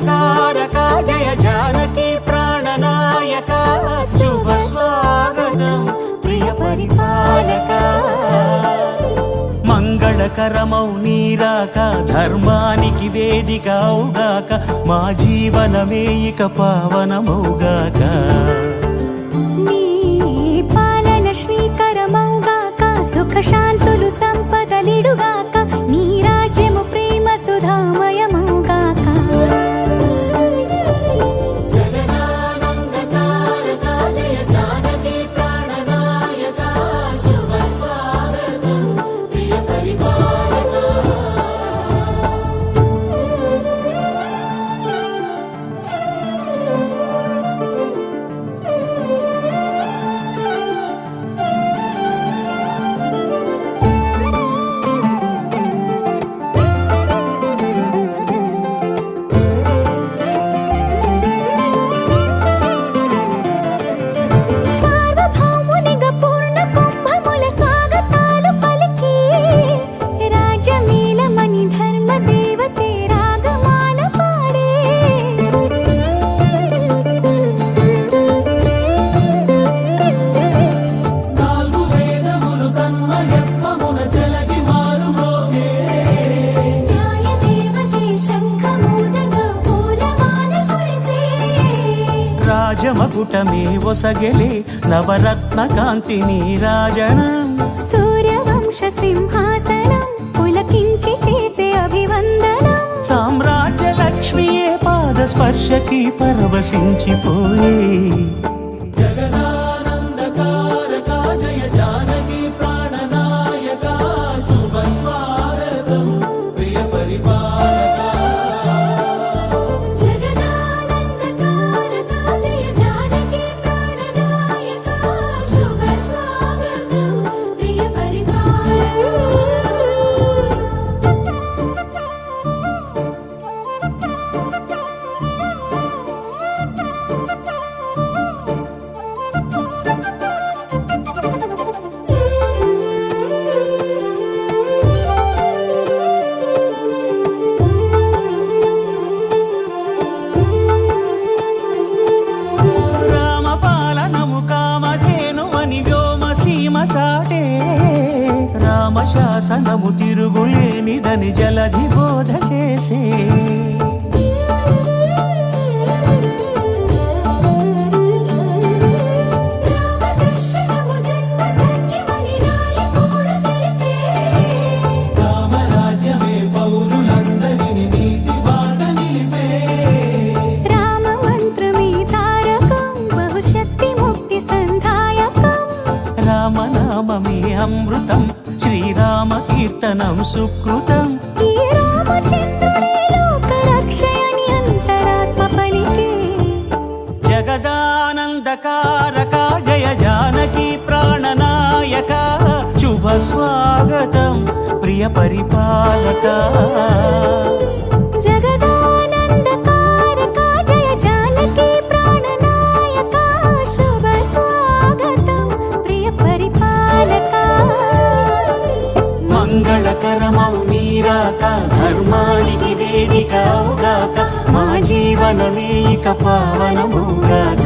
జగదానందకారక జయ జానకి ప్రాణనాయక శుభ స్వాగతం ప్రియ పరిపాలక మంగళకరమౌ నీరాక ధర్మానికి వేదిక అవుగాక మా జీవనమే ఇక పావనమౌగాక నీ పాలన శ్రీకరమౌగాక సుఖ శాంతులు సంపదలిడుగాక నీ రాజ్యము ప్రేమ సుధామయమౌగాక జగదానందకారక జయ జానకి ప్రాణనాయక శుభ స్వాగతం ప్రియ పరిపాలక సార్వభౌమునిగా పూర్ణ కుంభముల స్వాగతాలు పలికి రాజమేళమణి ధర్మ దేవతే రాగమాల పాడే నాలుగు వేదములు తన్మయత్వమున జలగి మారుమోగే న్యాయ దేవతే శంఖమూదగా పూలమాల కురిసే రాజమకుటమే ఒసగెలే నవరత్న కాంతి నీరాజనం సూర్యవంశ సింహాసనం పులకించి చేసే అభివందనం సామ్రాజ్య లక్ష్మియే పాద స్పర్శకి పరవశించిపోయే జగదానందకారక జయ జానకి ప్రాణనాయక శుభ స్వాగతం ప్రియ పరిపాలక జగదానందకారక జయ జానకి ప్రాణనాయక శుభ స్వాగతం ప్రియ రామపాలనము కామధేనువని వ్యోమసీమ చాటే రామశాసనము తిరుగులేనిదని జలధి బోధ చేసే రామదర్శనము జన్మధన్యమని రాయకూడ తెలిపే రామరాజ్యమే పౌరులందరిని నీతి బాట నిలిపే రామ మంత్రమే తారకం బహుశక్తి ముక్తి సంధాయకం రామనామమే అమృతం శ్రీరామ కీర్తనం సుకృతం ఈ రామచంద్రుడే లోక రక్షయని అంతరాత్మ పలికే జగదానందకారక జయ జానకి ప్రాణనాయక శుభ స్వాగతం ప్రియ పరిపాలక జగదానందకారక జయ జానకి ప్రాణనాయక శుభ స్వాగతం ప్రియ పరిపాలక మంగళకరమౌ నీరాక ధర్మానికి వేదిక అవుగాక మా జీవనమే ఇక పావనమౌగాక